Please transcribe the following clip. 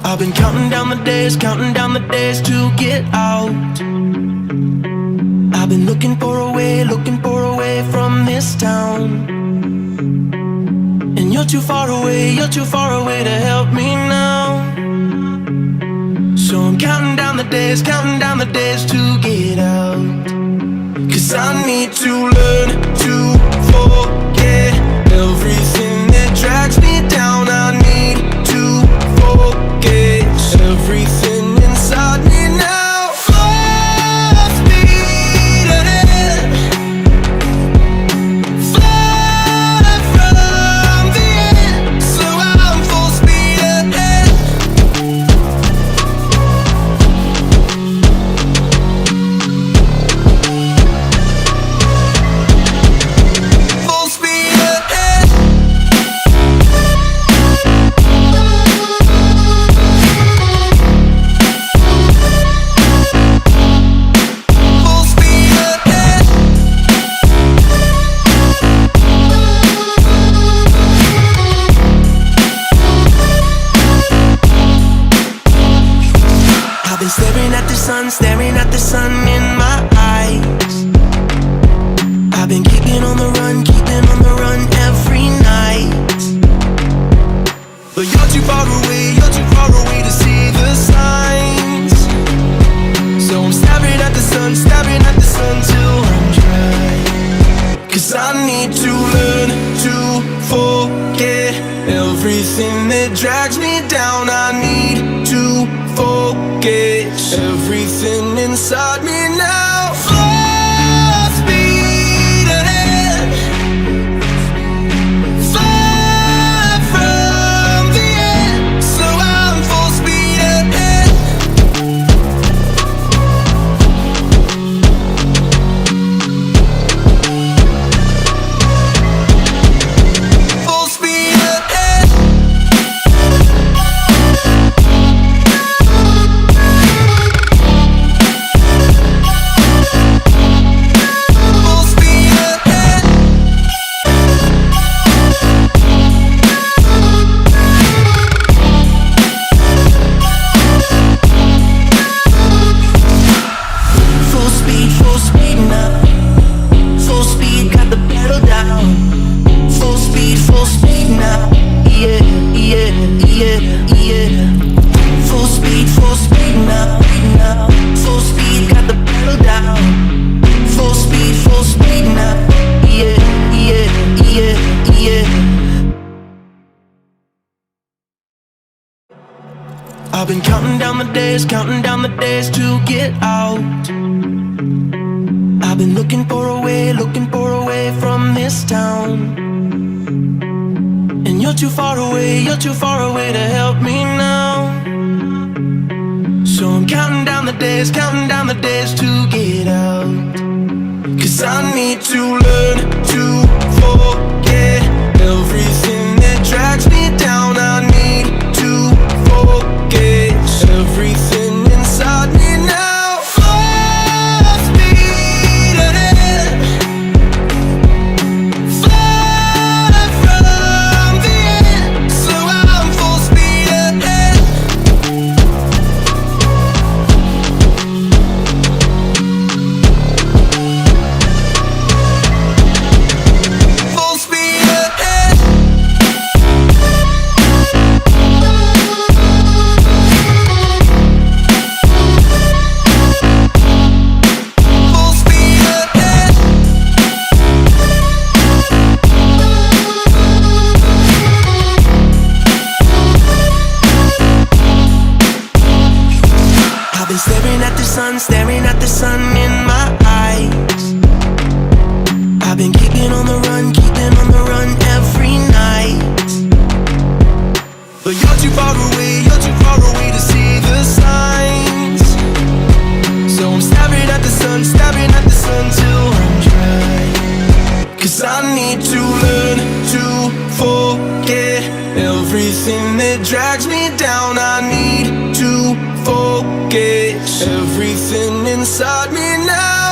I've been counting down the days to get out. I've been looking for a way from this town. And you're too far away to help me now. So I'm counting down the days to get out. 'Cause I need to learn to forget everything that drags me down. I need to forget everything inside me now. Full speed ahead, fly from the end. So I'm full speed ahead. Full speed ahead. Full speed ahead. I've been staring at the sun in my eyes. I've been keeping on the run every night. But you're too far away to see the signs. So I'm staring at the sun till I'm dry. 'Cause I need to learn to forget everything that drags me down. I need to forget everything inside me now. Full speed ahead, fly from the end. So I'm full speed ahead. Full speed ahead. Full speed ahead. Full speed now. Full speed, got the pedal down. Full speed now. Yeah, yeah, yeah, yeah. Full speed now. Full speed, got the pedal down. Full speed now. Yeah, yeah, yeah, yeah. I've been counting down the days to get out. I've been looking for a way from this town. And you're too far away to help me now. So I'm counting down the days to get out. 'Cause I need to learn to forget everything that drags me down. I need to forget everything inside me now. Full speed ahead, fly from the end. So I'm full speed ahead. Full speed ahead. Full speed ahead. I've been staring at the sun in my eyes. I've been keeping on the run every night. But you're too far away to see the signs. So I'm staring at the sun till I'm dry. 'Cause I need to learn to forget everything that drags me down. I need to forget everything inside me now.